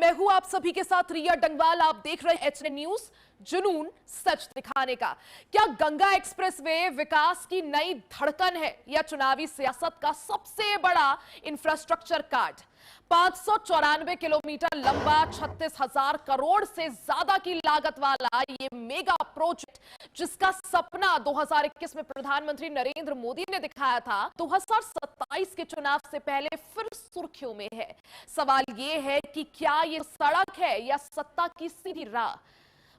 मैं हूं आप सभी के साथ रिया डंगवाल। आप देख रहे हैं एचएन न्यूज, जुनून सच दिखाने का। क्या गंगा एक्सप्रेसवे विकास की नई धड़कन है या चुनावी सियासत का सबसे बड़ा इंफ्रास्ट्रक्चर कार्ड? 594 किलोमीटर लंबा 36,000 करोड़ से ज्यादा की लागत वाला ये मेगा प्रोजेक्ट, जिसका सपना 2021 में प्रधानमंत्री नरेंद्र मोदी ने दिखाया था, 2027 के चुनाव से पहले फिर सुर्खियों में है। सवाल ये है कि क्या ये सड़क है या सत्ता की सीधी राह?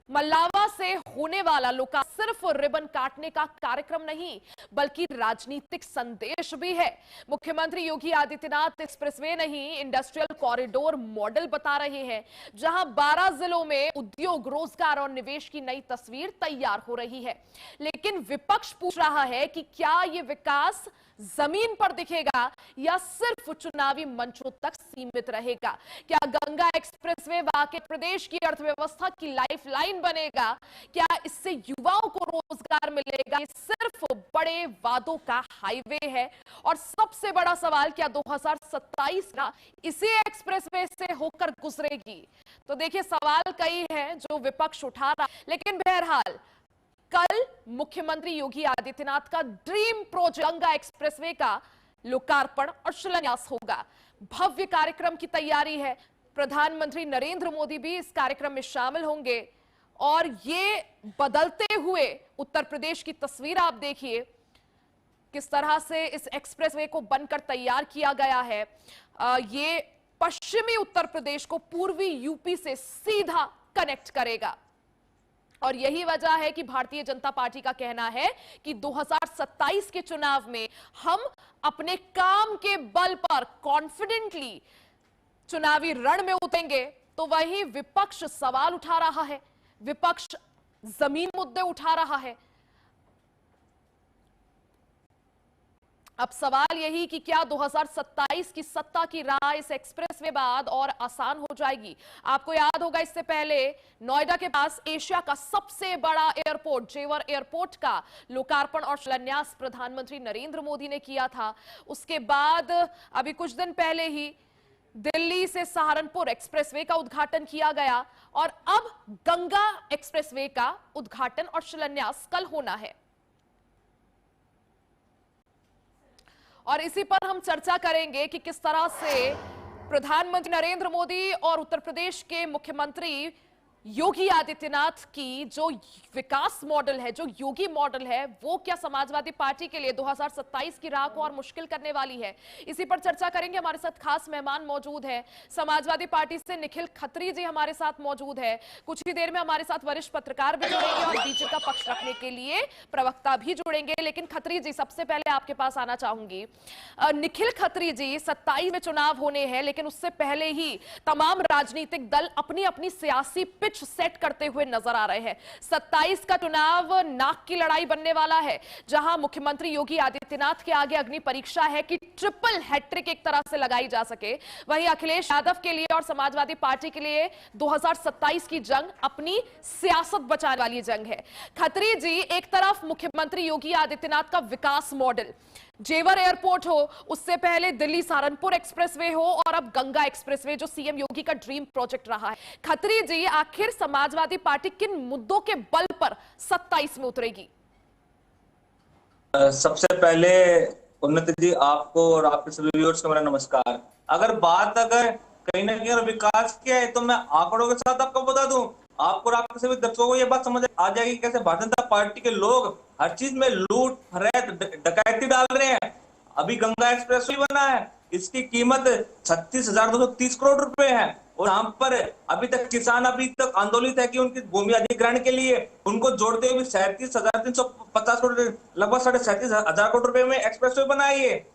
मल्लावा से होने वाला लोका सिर्फ रिबन काटने का कार्यक्रम नहीं, बल्कि राजनीतिक संदेश भी है। मुख्यमंत्री योगी आदित्यनाथ एक्सप्रेसवे नहीं, इंडस्ट्रियल कॉरिडोर मॉडल बता रहे हैं, जहां 12 जिलों में उद्योग, रोजगार और निवेश की नई तस्वीर तैयार हो रही है। लेकिन विपक्ष पूछ रहा है कि क्या यह विकास जमीन पर दिखेगा या सिर्फ चुनावी मंचों तक सीमित रहेगा? क्या गंगा एक्सप्रेसवे वाकई प्रदेश की अर्थव्यवस्था की लाइफलाइन बनेगा? क्या इससे युवाओं को रोजगार मिलेगा? ये सिर्फ बड़े वादों का हाईवे है। और सबसे बड़ा सवाल, क्या 2027 का इसी एक्सप्रेसवे से होकर गुजरेगी? तो देखिए, सवाल कई हैं जो विपक्ष उठा रहा, लेकिन बहरहाल कल मुख्यमंत्री योगी आदित्यनाथ का ड्रीम प्रोजेक्ट गंगा एक्सप्रेसवे का लोकार्पण और शिलान्यास होगा। भव्य कार्यक्रम की तैयारी है। प्रधानमंत्री नरेंद्र मोदी भी इस कार्यक्रम में शामिल होंगे और ये बदलते हुए उत्तर प्रदेश की तस्वीर आप देखिए, किस तरह से इस एक्सप्रेसवे को बनकर तैयार किया गया है। ये पश्चिमी उत्तर प्रदेश को पूर्वी यूपी से सीधा कनेक्ट करेगा। और यही वजह है कि भारतीय जनता पार्टी का कहना है कि 2027 के चुनाव में हम अपने काम के बल पर कॉन्फिडेंटली चुनावी रण में उतरेंगे। तो वही विपक्ष सवाल उठा रहा है, विपक्ष जमीन मुद्दे उठा रहा है। अब सवाल यही कि क्या 2027 की सत्ता की राह इस एक्सप्रेसवे बाद और आसान हो जाएगी? आपको याद होगा, इससे पहले नोएडा के पास एशिया का सबसे बड़ा एयरपोर्ट जेवर एयरपोर्ट का लोकार्पण और शिलान्यास प्रधानमंत्री नरेंद्र मोदी ने किया था। उसके बाद अभी कुछ दिन पहले ही दिल्ली से सहारनपुर एक्सप्रेसवे का उद्घाटन किया गया और अब गंगा एक्सप्रेसवे का उद्घाटन और शिलान्यास कल होना है। और इसी पर हम चर्चा करेंगे कि किस तरह से प्रधानमंत्री नरेंद्र मोदी और उत्तर प्रदेश के मुख्यमंत्री योगी आदित्यनाथ की जो विकास मॉडल है, जो योगी मॉडल है, वो क्या समाजवादी पार्टी के लिए 2027 की राह को और मुश्किल करने वाली है। इसी पर चर्चा करेंगे। हमारे साथ खास मेहमान मौजूद है, समाजवादी पार्टी से निखिल खत्री जी हमारे साथ मौजूद है। कुछ ही देर में हमारे साथ वरिष्ठ पत्रकार भी जुड़ेंगे और बीजेपी का पक्ष रखने के लिए प्रवक्ता भी जुड़ेंगे। लेकिन खत्री जी, सबसे पहले आपके पास आना चाहूंगी। निखिल खत्री जी, 27 में चुनाव होने हैं, लेकिन उससे पहले ही तमाम राजनीतिक दल अपनी अपनी सियासी सेट करते हुए नजर आ रहे हैं। 27 का चुनाव नाक की लड़ाई बनने वाला है, जहां मुख्यमंत्री योगी आदित्यनाथ के आगे अग्नि परीक्षा है कि ट्रिपल हैट्रिक एक तरह से लगाई जा सके। वहीं अखिलेश यादव के लिए और समाजवादी पार्टी के लिए 2027 की जंग अपनी सियासत बचाने वाली जंग है। खत्री जी, एक तरफ मुख्यमंत्री योगी आदित्यनाथ का विकास मॉडल, जेवर एयरपोर्ट हो, उससे पहले दिल्ली सहारनपुर एक्सप्रेसवे हो और अब गंगा एक्सप्रेसवे जो सीएम योगी का ड्रीम प्रोजेक्ट रहा है। खत्री जी, आखिर समाजवादी पार्टी किन मुद्दों के बल पर 27 में उतरेगी? सबसे पहले उन्नति जी, आपको और आपके सभी व्यूअर्स को मेरा नमस्कार। अगर कहीं ना कहीं विकास की है तो मैं आंकड़ों के साथ आपको बता दूं, आपको और आपके सभी दर्शकों को ये बात समझ आ जाएगी कैसे भारतीय जनता पार्टी के लोग हर चीज में लूट, फरेब, डकैती डाल रहे हैं। अभी गंगा एक्सप्रेस बना है, इसकी कीमत 36,230 करोड़ रुपए है और यहाँ पर अभी तक किसान आंदोलित है कि उनकी भूमि अधिग्रहण के लिए उनको जोड़ते हुए 37,350 करोड़, लगभग 37,500 करोड़ रुपए में एक्सप्रेसवे बना है। ये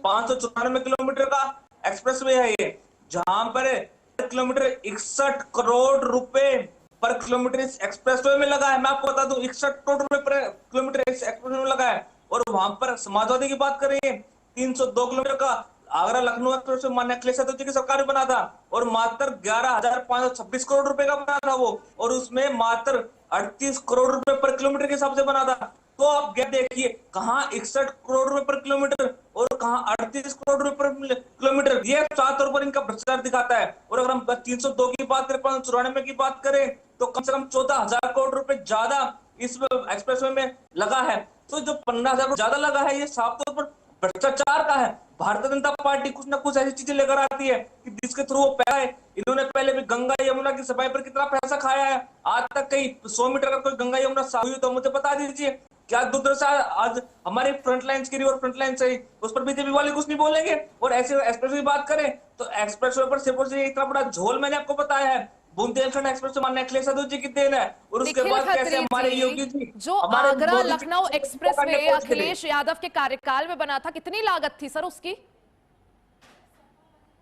594 किलोमीटर का एक्सप्रेसवे है ये, जहां पर किलोमीटर 61 करोड़ रुपए पर किलोमीटर इस एक्सप्रेसवे में लगा है। मैं आपको बता दूं, 61 करोड़ रुपए पर किलोमीटर इस एक्सप्रेसवे में लगा है। और वहां पर समाजवादी की बात करें, 302 किलोमीटर का आगरा लखनऊ एक्सप्रेसवे माननीय अखिलेश यादव जी की सरकार ने बना था और मात्र 11,526 करोड़ रुपए का बना था वो, और उसमें मात्र 38 करोड़ रुपए पर किलोमीटर के हिसाब से बना था। तो आप देखिए, कहां 61 करोड़ रुपए पर किलोमीटर और कहाँ 38 करोड़ रुपए किलोमीटर। ये साफ तौर पर इनका भ्रष्टाचार दिखाता है। और अगर हम 302 की बात करें, 594 की बात करें, तो कम से कम 14,000 करोड़ रुपए ज्यादा इस एक्सप्रेसवे में लगा है। तो जो 15,000 करोड़ ज्यादा लगा है, ये साफ तौर पर भ्रष्टाचार का है। भारतीय जनता पार्टी कुछ ना कुछ ऐसी चीजें लेकर आती है कि जिसके थ्रू वो पैसा है। इन्होंने पहले भी गंगा यमुना की सफाई पर कितना पैसा खाया है। आज तक कहीं 100 मीटर का कोई गंगा यमुना साफ हुई तो मुझे बता दीजिए। क्या दुर्दशा आज हमारे फ्रंट लाइन की रिवर फ्रंट लाइन से, उस पर बीजेपी वाले कुछ नहीं बोलेंगे। और ऐसे एक्सप्रेस की बात करें तो एक्सप्रेस पर सिर्फ और सिर्फ इतना बड़ा झोल मैंने आपको बताया है। बुंदेलखंड एक्सप्रेस माननीय अखिलेश यादव जी की देन है। और उसके निखिल बाद कैसे खत्री हमारे जी, योगी जी, जो हमारे आगरा मोदी जी लखनऊ एक्सप्रेसवे पहुंच गए। अखिलेश यादव के कार्यकाल में बना था, कितनी लागत थी सर उसकी?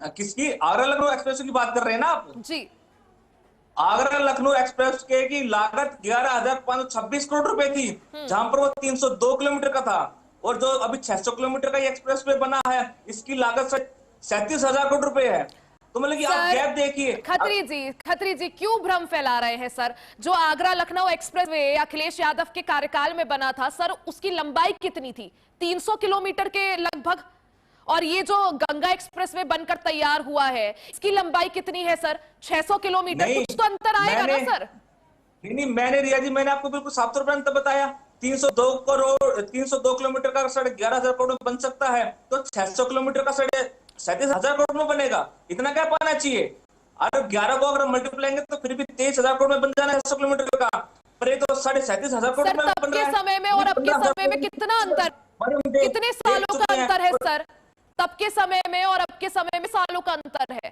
किसकी? आगरा लखनऊ एक्सप्रेस की बात कर रहे हैं ना आप? जी। आगरा लखनऊ एक्सप्रेस के की लागत 11,526 करोड़ रुपए थी, जहां पर वो 302 किलोमीटर का था। और जो अभी 600 किलोमीटर का एक्सप्रेस वे बना है, इसकी लागत 37,000 करोड़ रुपए है। तो मतलब कि आप गैप देखिए। खत्री जी क्यों भ्रम फैला रहे हैं सर? जो आगरा लखनऊ एक्सप्रेसवे अखिलेश यादव के कार्यकाल में बना था सर, उसकी लंबाई कितनी थी? 300 किलोमीटर के लगभग। और ये जो गंगा एक्सप्रेसवे बनकर तैयार हुआ है, इसकी लंबाई कितनी है सर? 600 किलोमीटर। कुछ तो अंतर आएगा ना सर? नहीं, मैंने रिया जी, मैंने आपको बिल्कुल साफ तौर पर अंतर बताया। 302 किलोमीटर का 11,500 करोड़ में बन सकता है, तो 600 किलोमीटर का 37,000 करोड़ में बनेगा। इतना क्या पाना चाहिए? अगर 11 को अगर मल्टीप्लाई तो फिर भी 23,000 करोड़ में बन जाना है 600 किलोमीटर का। पर ये तो 37,500 करोड़ में बन रहा है। समय में और अब के समय में कितना अंतर, कितने सालों का अंतर है सर? तब के समय में और अब के समय में सालों का अंतर है।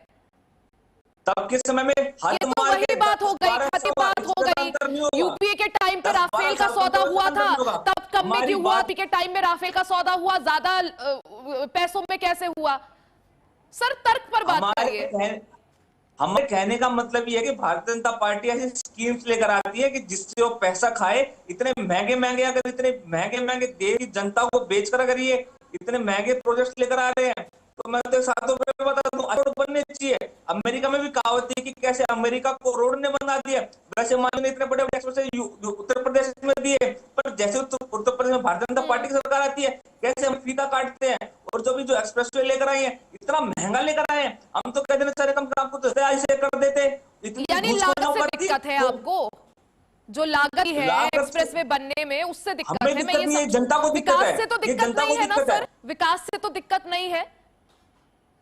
तब के समय में ये तो वही बात हो गई, खती बात हो गई। यूपीए के टाइम पे राफेल का सौदा हुआ था, तब कम में क्यों हुआ? के टाइम में राफेल का सौदा हुआ, ज्यादा पैसों में कैसे हुआ? सर तर्क पर बात करिए। हमारे कहने का मतलब ये है कि भारतीय जनता पार्टी ऐसी स्कीम्स लेकर आती है कि जिससे वो पैसा खाए। इतने महंगे महंगे, अगर इतने महंगे महंगे देश की जनता को बेचकर अगर ये इतने महंगे प्रोजेक्ट लेकर आ रहे हैं, तो मैं तो सातों पे बता दूं, रोड बनने चाहिए। अमेरिका में भी कहावत थी कि कैसे अमेरिका को रोड ने बना दिया, वैसे मान इतने बड़े बड़े एक्सप्रेस उत्तर प्रदेश में दिए। पर जैसे उत्तर प्रदेश में भारतीय जनता पार्टी की सरकार आती है, कैसे हम फीता काटते हैं। और जो भी जो एक्सप्रेसवे लेकर आए हैं, इतना महंगा लेकर आए हैं। हम तो कहते हैं सारे कम आपको तो ऐसे कर देते। यानी लागत से दिक्कत है आपको? जो लागत है एक्सप्रेसवे बनने में, उससे दिक्कत है? मैं ये जनता को दिक्कत है। विकास से तो दिक्कत नहीं है ना सर? विकास से तो दिक्कत नहीं है।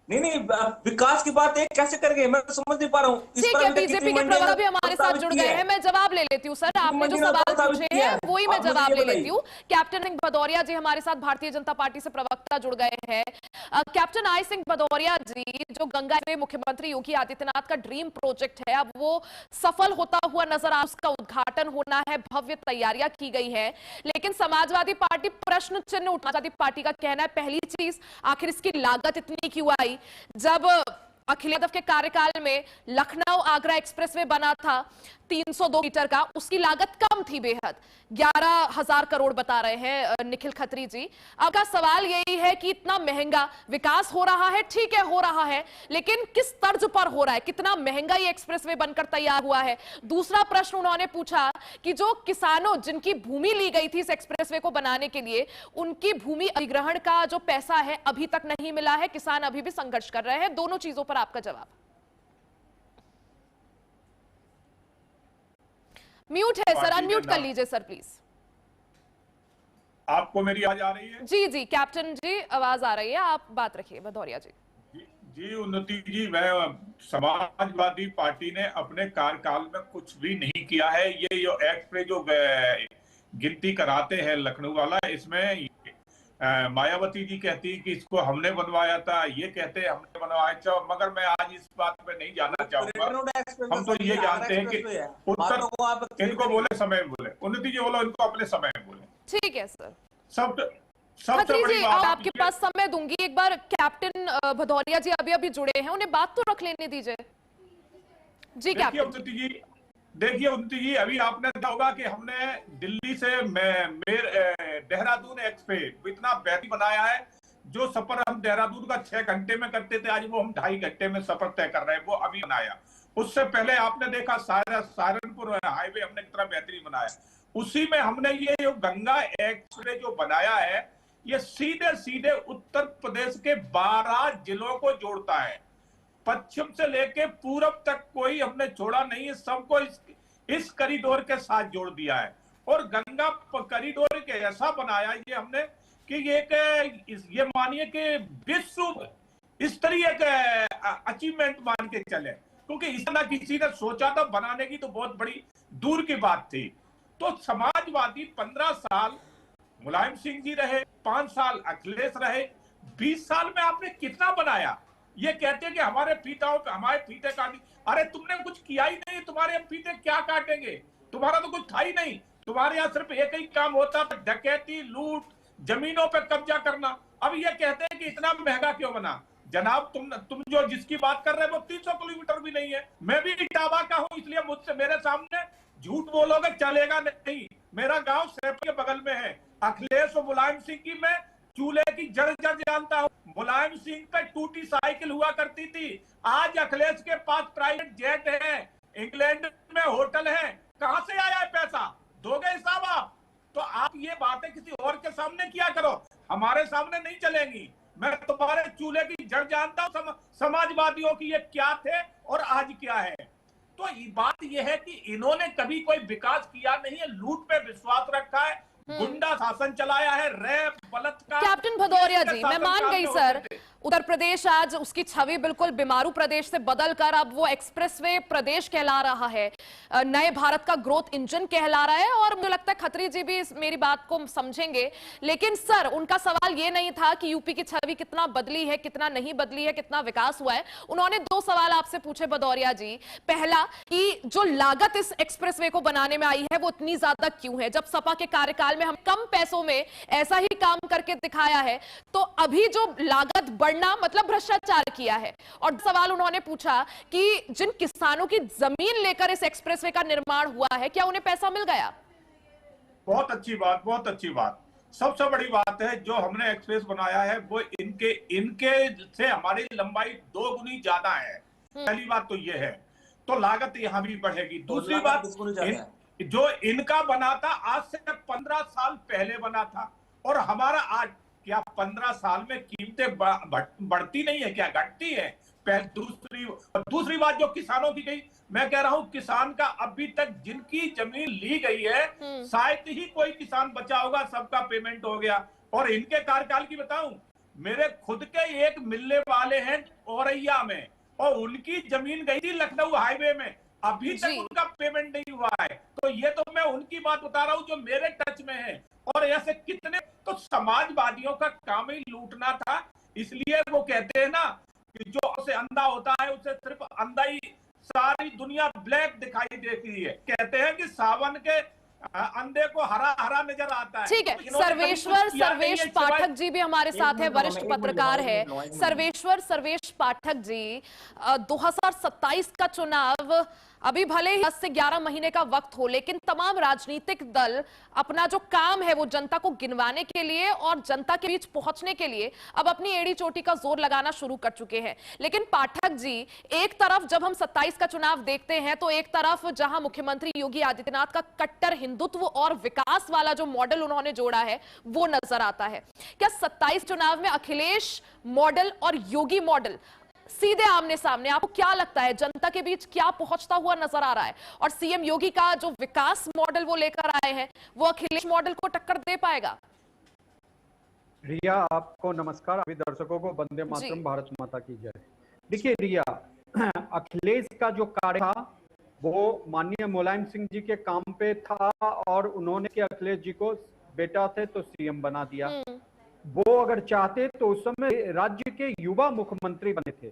नहीं, विकास की बात एक कैसे करेंगे, मैं समझ नहीं पा रहा हूँ। ठीक है, बीजेपी के प्रवक्ता भी हमारे साथ जुड़ गए हैं। मैं जवाब ले लेती हूँ सर, आपने जो सवाल पूछे हैं वही मैं जवाब ले लेती हूँ। कैप्टन सिंह भदौरिया जी हमारे साथ भारतीय जनता पार्टी से प्रवक्ता जुड़ गए हैं। कैप्टन आई सिंह भदौरिया जी, जो गंगा में मुख्यमंत्री योगी आदित्यनाथ का ड्रीम प्रोजेक्ट है, अब वो सफल होता हुआ नजर आ, उसका उद्घाटन होना है, भव्य तैयारियां की गई है। लेकिन समाजवादी पार्टी प्रश्न चिन्ह उठा, समाजवादी पार्टी का कहना है पहली चीज, आखिर इसकी लागत इतनी क्यों आई? जब अखिलेश यादव के कार्यकाल में लखनऊ आगरा एक्सप्रेसवे बना था 302 मीटर का, उसकी लागत कम थी बेहद, 11,000 करोड़ बता रहे हैं निखिल खत्री जी। आपका सवाल यही है कि इतना महंगा विकास हो रहा है, ठीक है हो रहा है, लेकिन किस तर्ज पर हो रहा है? कितना महंगा ये एक्सप्रेसवे बनकर तैयार हुआ है? दूसरा प्रश्न उन्होंने पूछा कि जो किसानों जिनकी भूमि ली गई थी इस एक्सप्रेसवे को बनाने के लिए, उनकी भूमि अधिग्रहण का जो पैसा है अभी तक नहीं मिला है, किसान अभी भी संघर्ष कर रहे हैं। दोनों चीजों पर आपका जवाब। म्यूट है सर, अनम्यूट कर लीजिए सर प्लीज। आपको मेरी आवाज आ रही है? जी जी कैप्टन जी, आवाज आ रही है, आप बात रखिए भदौरिया जी। जी उन्नति जी, वह समाजवादी पार्टी ने अपने कार्यकाल में कुछ भी नहीं किया है। ये जो एक्सप्रेस जो गिनती कराते हैं लखनऊ वाला, इसमें मायावती जी कहती कि इसको हमने बनवाया था, ये कहते हैं हमने बनवाया था, मगर मैं आज इस बात पे नहीं जानना चाहूंगा। हम तो ये जानते हैं कि उत्तर, इनको बोले समय में बोले, उन्नति जी बोलो, इनको अपने समय में बोले। ठीक है सर। सबसे बड़ी बात, आपके पास समय दूंगी। एक बार कैप्टन भदौरिया जी अभी अभी जुड़े हैं, उन्हें बात तो रख लेने दीजिए। जी कैप्टन। उन्नति जी देखिए, उन्नति जी अभी आपने देखा होगा कि हमने दिल्ली से देहरादून एक्सप्रेस इतना बेहतरीन बनाया है। जो सफर हम देहरादून का 6 घंटे में करते थे, आज वो हम 2.5 घंटे में सफर तय कर रहे हैं, वो अभी बनाया। उससे पहले आपने देखा सहारनपुर हाईवे हमने कितना बेहतरीन बनाया। उसी में हमने ये जो गंगा एक्सप्रेस जो बनाया है, ये सीधे सीधे उत्तर प्रदेश के 12 जिलों को जोड़ता है। पश्चिम से लेके पूरब तक कोई हमने छोड़ा नहीं है, सबको इस कॉरिडोर के साथ जोड़ दिया है। और गंगा कॉरिडोर के ऐसा बनाया ये हमने कि ये मानिए कि विश्व स्तरीय अचीवमेंट मान के चले, क्योंकि इतना किसी ने सोचा था बनाने की तो बहुत बड़ी दूर की बात थी। तो समाजवादी 15 साल मुलायम सिंह जी रहे, 5 साल अखिलेश रहे, 20 साल में आपने कितना बनाया? ये कहते हैं कि हमारे फीते काटी। अरे तुमने कुछ किया ही नहीं, तुम्हारे फीते क्या काटेंगे? तुम्हारा तो कुछ था ही नहीं। तुम्हारे यहाँ सिर्फ एक ही काम होता था, डकैती, लूट, जमीनों पे कब्जा करना। अब ये कहते हैं कि इतना महंगा क्यों बना? जनाब तुम जो जिसकी बात कर रहे हो वो 300 किलोमीटर भी नहीं है। मैं भी इटावा का हूं, इसलिए मुझसे मेरे सामने झूठ बोलोगे चलेगा नहीं। मेरा गांव सैफ के बगल में है। अखिलेश और मुलायम सिंह की मैं चूल्हे की जड़ जानता हूं। मुलायम सिंह पे टूटी साइकिल हुआ करती थी, आज अखिलेश के पास प्राइवेट जेट है, इंग्लैंड में होटल है। कहां से आया है पैसा? दोगे हिसाब आप? तो आप ये बातें किसी और के सामने किया करो, हमारे सामने नहीं चलेंगी। मैं तुम्हारे चूल्हे की जड़ जानता हूं, समाजवादियों की ये क्या थे और आज क्या है। तो बात यह है कि इन्होंने कभी कोई विकास किया नहीं है, लूट पे विश्वास रखा है, गुंडा शासन चलाया है, रैप, बलात्कार। कैप्टन भदौरिया जी, मैं मान गई सर, उत्तर प्रदेश आज उसकी छवि बिल्कुल बीमारू प्रदेश से बदलकर अब वो एक्सप्रेसवे प्रदेश कहला रहा है, नए भारत का ग्रोथ इंजन कहला रहा है। और मुझे लगता है खत्री जी भी मेरी बात को समझेंगे। लेकिन सर, उनका सवाल ये नहीं था कि यूपी की छवि कितना बदली है, कितना नहीं बदली है, कितना विकास हुआ है। उन्होंने 2 सवाल आपसे पूछे भदौरिया जी। पहला कि जो लागत इस एक्सप्रेसवे को बनाने में आई है वो इतनी ज्यादा क्यों है? जब सपा के कार्यकाल में हम कम पैसों में ऐसा ही काम करके दिखाया है, तो अभी जो लागत बढ़ना मतलब भ्रष्टाचार किया है। और सवाल उन्होंने पूछा कि जिन किसानों की जमीन लेकर इस एक्सप्रेसवे का निर्माण हुआ है, क्या उन्हें पैसा मिल गया? बहुत अच्छी बात, बहुत अच्छी बात। सबसे बड़ी बात है जो हमने एक्सप्रेस बनाया है वो इनके से हमारी लंबाई 2 गुनी ज्यादा है। पहली बात तो ये है, तो लागत यहां भी बढ़ेगी। दूसरी बात, जो इनका बना था आज से 15 साल पहले बना था, और हमारा आज क्या 15 साल में कीमतें बढ़ती नहीं है, क्या घटती है? दूसरी बात जो किसानों की गई, मैं कह रहा हूं किसान का अभी तक जिनकी जमीन ली गई है शायद ही कोई किसान बचा होगा, सबका पेमेंट हो गया। और इनके कार्यकाल की बताऊं, मेरे खुद के एक मिलने वाले हैं औरैया में, और उनकी जमीन गई थी लखनऊ हाईवे में, अभी तक उनका पेमेंट नहीं हुआ है। तो ये तो मैं उनकी बात बता रहा हूं जो मेरे टच में है। और ऐसे कितने, तो समाजवादियों का काम ही लूटना था। इसलिए वो कहते हैं ना कि जो उसे अंधा होता है उसे सिर्फ अंधा ही, सारी दुनिया ब्लैक दिखाई देती है। कहते हैं कि सावन के अंधे को हरा हरा नजर आता है। ठीक है, सर्वेश पाठक जी भी हमारे साथ है, वरिष्ठ पत्रकार है। सर्वेश पाठक जी, 2027 का चुनाव अभी भले ही 10 से 11 महीने का वक्त हो, लेकिन तमाम राजनीतिक दल अपना जो काम है वो जनता को गिनवाने के लिए और जनता के बीच पहुंचने के लिए अब अपनी एड़ी चोटी का जोर लगाना शुरू कर चुके हैं। लेकिन पाठक जी, एक तरफ जब हम 27 का चुनाव देखते हैं तो एक तरफ जहां मुख्यमंत्री योगी आदित्यनाथ का कट्टर हिंदुत्व और विकास वाला जो मॉडल उन्होंने जोड़ा है वो नजर आता है। क्या 27 चुनाव में अखिलेश मॉडल और योगी मॉडल सीधे आमने सामने, आपको क्या लगता है जनता के बीच क्या पहुंचता हुआ नजर आ रहा है? और सीएम योगी का जो विकास मॉडल वो लेकर आए हैं वो अखिलेश मॉडल को टक्कर दे पाएगा? रिया, आपको नमस्कार, अभी दर्शकों को वंदे मातरम, भारत माता की जय। देखिए रिया, अखिलेश का जो कार्य था वो माननीय मुलायम सिंह जी के काम पे था, और उन्होंने के अखिलेश जी को बेटा थे तो सीएम बना दिया। वो अगर चाहते तो उस समय राज्य के युवा मुख्यमंत्री बने थे।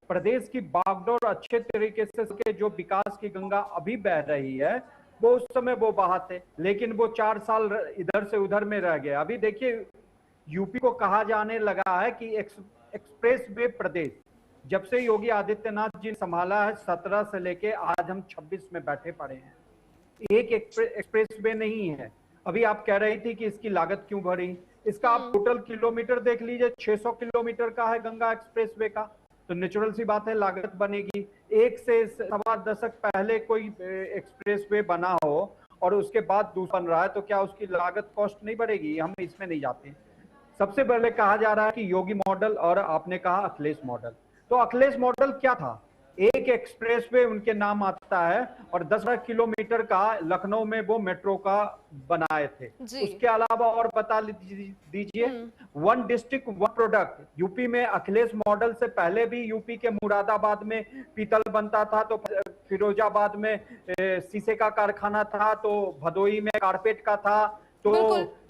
प्रदेश की बागडोर अच्छे तरीके से जो विकास की गंगा अभी बह रही है वो उस समय वो बहाते, लेकिन वो 4 साल इधर से उधर में रह गए। अभी देखिए, यूपी को कहा जाने लगा है कि एक्सप्रेस वे प्रदेश। जब से योगी आदित्यनाथ जी ने संभाला है 17 से लेके आज हम 26 में बैठे पड़े हैं, एक एक्सप्रेस वे नहीं है। अभी आप कह रही थी कि इसकी लागत क्यों बढ़ी, इसका आप टोटल किलोमीटर देख लीजिए, 600 किलोमीटर का है गंगा एक्सप्रेसवे का, तो नेचुरल सी बात है लागत बनेगी। 1 से सवा दशक पहले कोई एक्सप्रेसवे बना हो और उसके बाद दूसरा बन रहा है तो क्या उसकी लागत कॉस्ट नहीं बढ़ेगी? हम इसमें नहीं जाते। सबसे पहले कहा जा रहा है कि योगी मॉडल और आपने कहा अखिलेश मॉडल। तो अखिलेश मॉडल क्या था? एक एक्सप्रेसवे उनके नाम आता है और 10 किलोमीटर का लखनऊ में वो मेट्रो का बनाए थे। उसके अलावा और बता दीजिए, one district one product. UP में अखिलेश मॉडल से पहले भी यूपी के मुरादाबाद में पीतल बनता था, तो फिरोजाबाद में शीशे का कारखाना था, तो भदोई में कारपेट का था, तो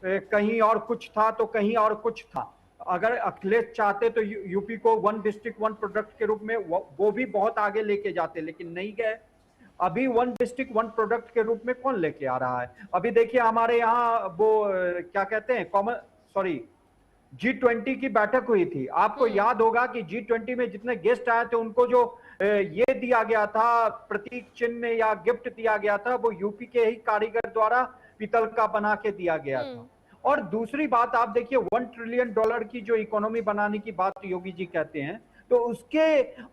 कहीं और कुछ था, तो कहीं और कुछ था। अगर अखिलेश चाहते तो यूपी को वन डिस्ट्रिक्ट वन प्रोडक्ट के रूप में वो भी बहुत आगे लेके जाते, लेकिन नहीं गए। अभी वन डिस्ट्रिक्ट वन प्रोडक्ट के रूप में कौन लेके आ रहा है? अभी देखिए हमारे यहाँ वो क्या कहते हैं G20 की बैठक हुई थी। आपको याद होगा कि G20 में जितने गेस्ट आए थे उनको जो ये दिया गया था, प्रतीक चिन्ह या गिफ्ट दिया गया था, वो यूपी के ही कारीगर द्वारा पीतल का बना के दिया गया था। और दूसरी बात आप देखिए, $1 ट्रिलियन की जो इकोनॉमी बनाने की बात योगी जी कहते हैं, तो उसके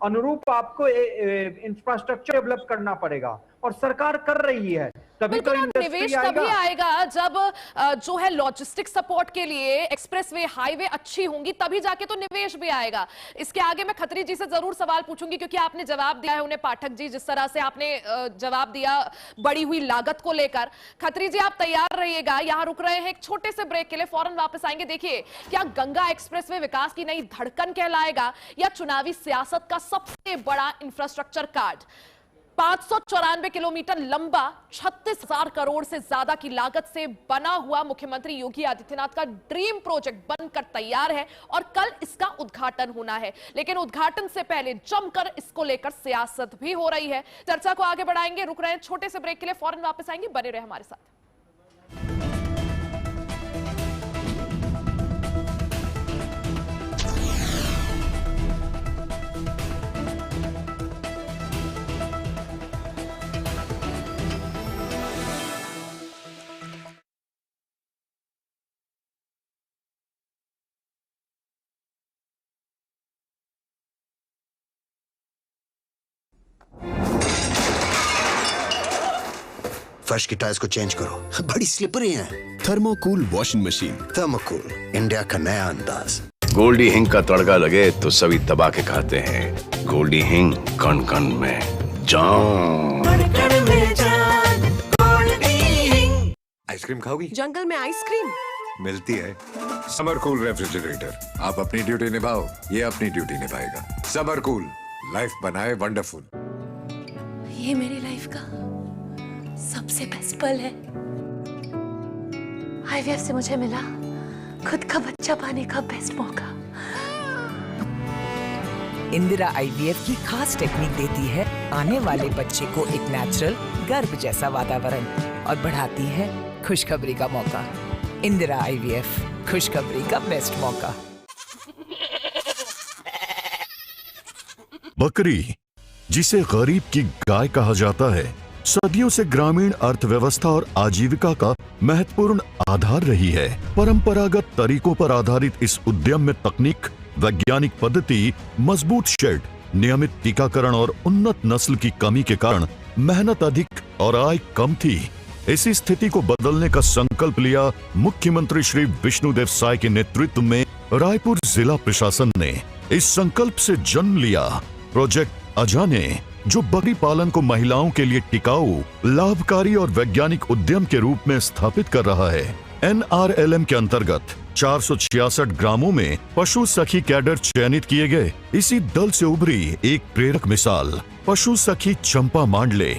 अनुरूप आपको इंफ्रास्ट्रक्चर डेवलप करना पड़ेगा, और सरकार कर रही है। तभी तो निवेश तभी आएगा जब जो है लॉजिस्टिक सपोर्ट के लिए एक्सप्रेसवे हाईवे अच्छी होंगी, तभी जाके तो निवेश भी आएगा। इसके आगे मैं खत्री जी से जरूर सवाल पूछूंगी, क्योंकि आपने जवाब दिया है उन्हें, पाठक जी, जिस तरह से आपने जवाब दिया बढ़ी हुई लागत को लेकर। खत्री जी आप तैयार रहिएगा, यहां रुक रहे हैं एक छोटे से ब्रेक के लिए, फौरन वापस आएंगे। देखिए, क्या गंगा एक्सप्रेसवे विकास की नई धड़कन कहलाएगा या चुनावी सियासत का सबसे बड़ा इंफ्रास्ट्रक्चर कार्ड? 594 किलोमीटर लंबा 36,000 करोड़ से ज्यादा की लागत से बना हुआ मुख्यमंत्री योगी आदित्यनाथ का ड्रीम प्रोजेक्ट बनकर तैयार है और कल इसका उद्घाटन होना है। लेकिन उद्घाटन से पहले जमकर इसको लेकर सियासत भी हो रही है। चर्चा को आगे बढ़ाएंगे, रुक रहे हैं छोटे से ब्रेक के लिए, फौरन वापस आएंगे, बने रहे हमारे साथ। फर्श की टाइल्स को चेंज करो, बड़ी स्लिपरी हैं। थर्मोकूल वॉशिंग मशीन। थर्मोकूल, इंडिया का नया अंदाज। गोल्डी हिंग का तड़का लगे तो सभी दबा के खाते हैं। गोल्डी हिंग, कण कण में जान। आइसक्रीम खाओगी? जंगल में आइसक्रीम मिलती है। समर कूल रेफ्रिजरेटर, आप अपनी ड्यूटी निभाओ, ये अपनी ड्यूटी निभाएगा। समर कूल, लाइफ बनाए वंडरफुल। ये मेरी लाइफ का सबसे बेस्ट पल है। आईवीएफ से मुझे मिला खुद का बच्चा पाने का बेस्ट मौका। इंदिरा आईवीएफ की खास टेक्निक देती है आने वाले बच्चे को एक नेचुरल गर्भ जैसा वातावरण और बढ़ाती है खुशखबरी का मौका। इंदिरा आईवीएफ, खुशखबरी का बेस्ट मौका। बकरी, जिसे गरीब की गाय कहा जाता है, सदियों से ग्रामीण अर्थव्यवस्था और आजीविका का महत्वपूर्ण आधार रही है। परंपरागत तरीकों पर आधारित इस उद्यम में तकनीक, वैज्ञानिक पद्धति, मजबूत शेड, नियमित टीकाकरण और उन्नत नस्ल की कमी के कारण मेहनत अधिक और आय कम थी। इसी स्थिति को बदलने का संकल्प लिया मुख्यमंत्री श्री विष्णुदेव साय के नेतृत्व में रायपुर जिला प्रशासन ने। इस संकल्प से जन्म लिया प्रोजेक्ट अजा ने, जो बकरी पालन को महिलाओं के लिए टिकाऊ, लाभकारी और वैज्ञानिक उद्यम के रूप में स्थापित कर रहा है। NRLM के अंतर्गत 466 ग्रामों में पशु सखी कैडर चयनित किए गए। इसी दल से उभरी एक प्रेरक मिसाल पशु सखी चंपा मांडले।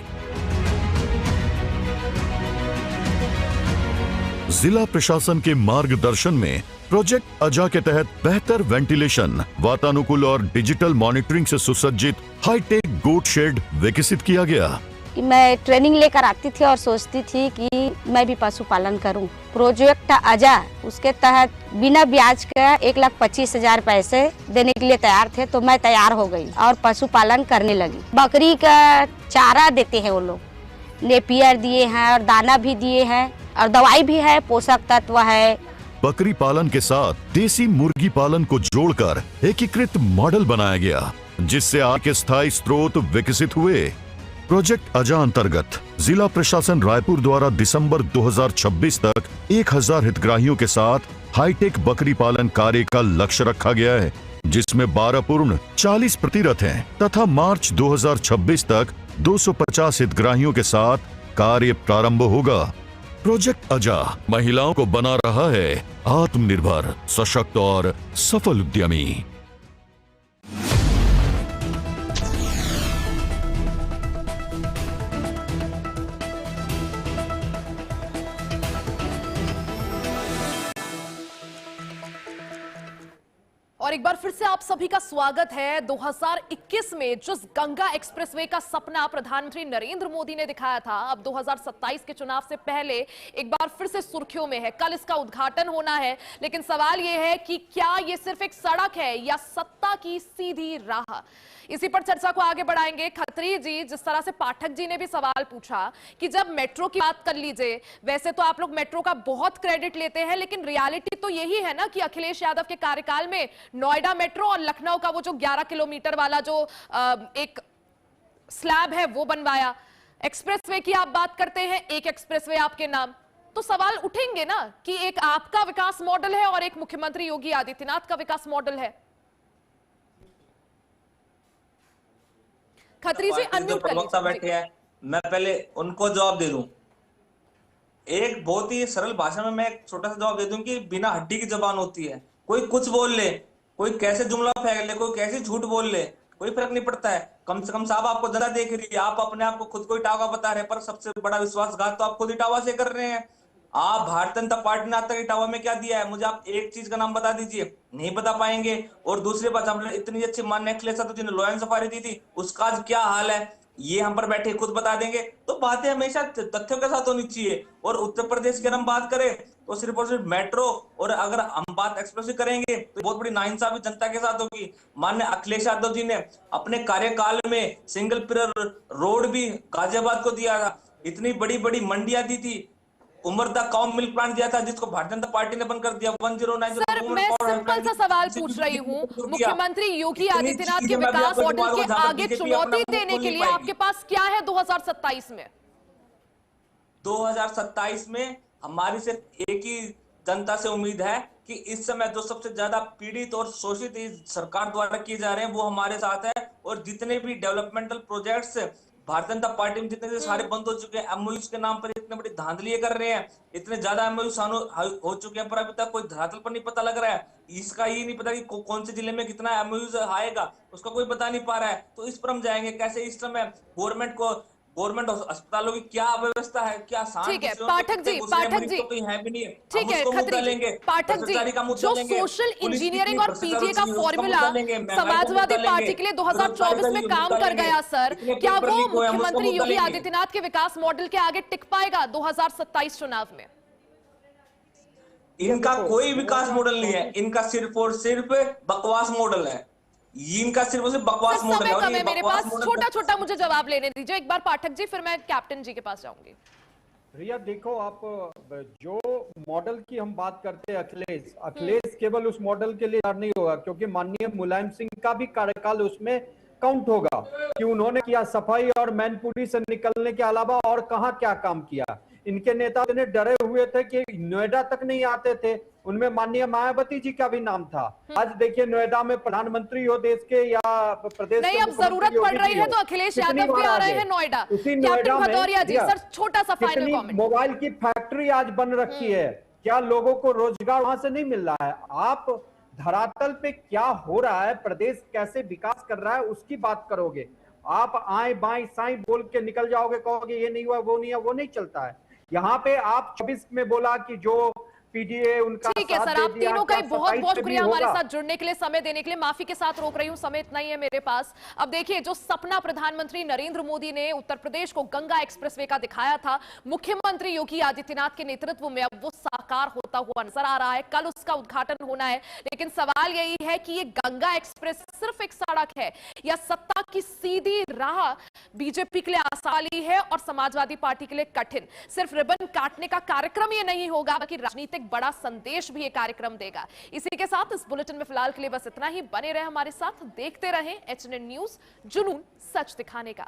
जिला प्रशासन के मार्गदर्शन में प्रोजेक्ट अजा के तहत बेहतर वेंटिलेशन, वातानुकूल और डिजिटल मॉनिटरिंग से सुसज्जित हाईटेक गोट शेड विकसित किया गया। कि मैं ट्रेनिंग लेकर आती थी और सोचती थी कि मैं भी पशुपालन करूं। प्रोजेक्ट अजा, उसके तहत बिना ब्याज के 1,25,000 पैसे देने के लिए तैयार थे, तो मैं तैयार हो गई और पशुपालन करने लगी। बकरी का चारा देते हैं वो लोग, नेपियर दिए हैं और दाना भी दिए हैं और दवाई भी है, पोषक तत्व है। बकरी पालन के साथ देसी मुर्गी पालन को जोड़कर एकीकृत मॉडल बनाया गया, जिससे आय के स्थायी स्रोत विकसित हुए। प्रोजेक्ट अजा अंतर्गत जिला प्रशासन रायपुर द्वारा दिसंबर 2026 तक 1000 हितग्राहियों के साथ हाईटेक बकरी पालन कार्य का लक्ष्य रखा गया है, जिसमें 12 पूर्ण 40% रथ हैं तथा मार्च 2026 तक 250 हितग्राहियों के साथ कार्य प्रारंभ होगा। प्रोजेक्ट अजा महिलाओं को बना रहा है आत्मनिर्भर, सशक्त और सफल उद्यमी। और एक बार फिर से आप सभी का स्वागत है। 2021 में जिस गंगा एक्सप्रेसवे का सपना प्रधानमंत्री नरेंद्र मोदी ने दिखाया था, अब 2027 के चुनाव से पहले एक बार फिर से सुर्खियों में है। कल इसका उद्घाटन होना है, लेकिन सवाल यह है कि क्या यह सिर्फ एक सड़क है या सत्ता की सीधी राह। इसी पर चर्चा को आगे बढ़ाएंगे। खत्री जी, जिस तरह से पाठक जी ने भी सवाल पूछा कि जब मेट्रो की बात कर लीजिए, वैसे तो आप लोग मेट्रो का बहुत क्रेडिट लेते हैं, लेकिन रियलिटी तो यही है ना कि अखिलेश यादव के कार्यकाल में नोएडा मेट्रो और लखनऊ का वो जो 11 किलोमीटर वाला जो एक स्लैब है वो बनवाया। एक्सप्रेसवे की आप बात करते हैं, एक एक्सप्रेसवे आपके नाम, तो सवाल उठेंगे ना कि एक आपका विकास मॉडल है और एक मुख्यमंत्री योगी आदित्यनाथ का विकास मॉडल है। खत्री जी अनम्यूट कर लीजिए। बैठे हैं, मैं पहले उनको जवाब दे दूं। एक बहुत ही सरल भाषा में मैं एक छोटा सा जवाब दे दूं कि बिना हड्डी की जबान होती है। कोई कुछ बोल ले, कोई कैसे जुमला फेंक ले, कोई कैसे झूठ बोल ले, कोई फर्क नहीं पड़ता है। कम से कम साहब आपको जनता देख रही है, आप अपने आप को खुद को ही टावा बता रहे हैं, पर सबसे बड़ा विश्वासघात तो आप खुद ही टावा से कर रहे हैं। आप भारतीय जनता पार्टी ने आज तक टावा में क्या दिया है? मुझे आप एक चीज का नाम बता दीजिए, नहीं बता पाएंगे। और दूसरी बात, हमने इतनी अच्छी मान्य अखिलेश यादव जी ने लॉयन सफारी दी थी, उसका आज क्या हाल है ये हम पर बैठे खुद बता देंगे। तो बातें हमेशा तथ्यों के साथ होनी चाहिए। और उत्तर प्रदेश की अगर हम बात करें तो सिर्फ और सिर्फ मेट्रो, और अगर हम बात एक्सप्रेस करेंगे तो बहुत बड़ी नाइंसाफी जनता के साथ होगी। माननीय अखिलेश यादव जी ने अपने कार्यकाल में सिंगल पिलर रोड भी गाजियाबाद को दिया था, इतनी बड़ी बड़ी मंडियां दी थी, उमरदा काउ मिल्क प्लांट दिया था जिसको भारतीय जनता पार्टी ने बंद कर दिया। 1090 सर, मैं सिंपल सा सवाल पूछ रही हूँ, मुख्यमंत्री योगी आदित्यनाथ के विकास मॉडल के आगे चुनौती देने के लिए आपके पास क्या है 2027 में? 2027 में हमारी सिर्फ एक ही जनता से उम्मीद है कि इस समय जो सबसे ज्यादा पीड़ित और शोषित इस सरकार द्वारा किए जा रहे हैं वो हमारे साथ है। और जितने भी developmental projects Bharatiya Janata party में जितने सारे बंद हो चुके हैं, एमओयूज के नाम पर इतने बड़ी धांधली कर रहे हैं, इतने ज्यादा एमओयूज हो चुके हैं, पर अभी तक कोई धरातल पर नहीं पता लग रहा है। इसका ये नहीं पता कि कौन से जिले में कितना एमओयूज आएगा, उसका कोई बता नहीं पा रहा है। तो इस पर हम जाएंगे कैसे? इस समय गवर्नमेंट अस्पतालों की क्या व्यवस्था है, क्या ठीक है पाठक जी, तो है भी नहीं है। ठीक है खत्री जी, पाठक जी, जो सोशल इंजीनियरिंग और पीजीए का फॉर्मूला समाजवादी पार्टी के लिए 2024 में काम कर गया सर, क्या वो मुख्यमंत्री योगी आदित्यनाथ के विकास मॉडल के आगे टिक पाएगा 2027 चुनाव में? इनका कोई विकास मॉडल नहीं है, इनका सिर्फ और सिर्फ बकवास मॉडल है। इनका सिर्फ बकवास मॉडल है। समय मेरे पास छोटा छोटा मुझे जवाब लेने दीजिए। एक बार पाठक जी, फिर मैं कैप्टन जी के पास जाऊंगी। रिया देखो, आप जो मॉडल की हम बात करते हैं अखिलेश केवल उस मॉडल के लिए नहीं होगा, क्योंकि माननीय मुलायम सिंह का भी कार्यकाल उसमें काउंट होगा कि उन्होंने किया सफाई और मैनपुरी से निकलने के अलावा और कहां क्या काम किया। इनके नेता इतने डरे हुए थे कि नोएडा तक नहीं आते थे, उनमें माननीय मायावती जी का भी नाम था। आज देखिए नोएडा में प्रधानमंत्री हो देश के या प्रदेश नहीं, अब जरूरत पड़ रही है तो अखिलेश यादव भी आ रहे हैं नोएडा। उसी नोएडा में जी सर, छोटा सा फाइनल कमेंट। मोबाइल की फैक्ट्री आज बन रखी है, क्या लोगों को रोजगार वहां से नहीं मिल रहा है? आप धरातल पे क्या हो रहा है, प्रदेश कैसे विकास कर रहा है उसकी बात करोगे। आप आए बाएं साएं बोल के निकल जाओगे, कहोगे ये नहीं हुआ वो नहीं है, वो नहीं चलता है। यहाँ पे आप 24 में बोला कि जो पीडीए उनका ठीक है सर, आप तीनों का बहुत बहुत शुक्रिया हमारे साथ जुड़ने के लिए, समय देने के लिए। माफी के साथ रोक रही हूं, समय इतना ही है मेरे पास। अब देखिए, जो सपना प्रधानमंत्री नरेंद्र मोदी ने उत्तर प्रदेश को गंगा एक्सप्रेसवे का दिखाया था, मुख्यमंत्री योगी आदित्यनाथ के नेतृत्व में अब वो साकार होता हुआ नजर आ रहा है। कल उसका उद्घाटन होना है, लेकिन सवाल यही है कि ये गंगा एक्सप्रेस सिर्फ एक सड़क है या सत्ता की सीधी राह बीजेपी के लिए आसानी है और समाजवादी पार्टी के लिए कठिन। सिर्फ रिबन काटने का कार्यक्रम ये नहीं होगा, बल्कि राजनीतिक बड़ा संदेश भी ये कार्यक्रम देगा। इसी के साथ इस बुलेटिन में फिलहाल के लिए बस इतना ही। बने रहे हमारे साथ, देखते रहें HNN न्यूज़, जुनून सच दिखाने का।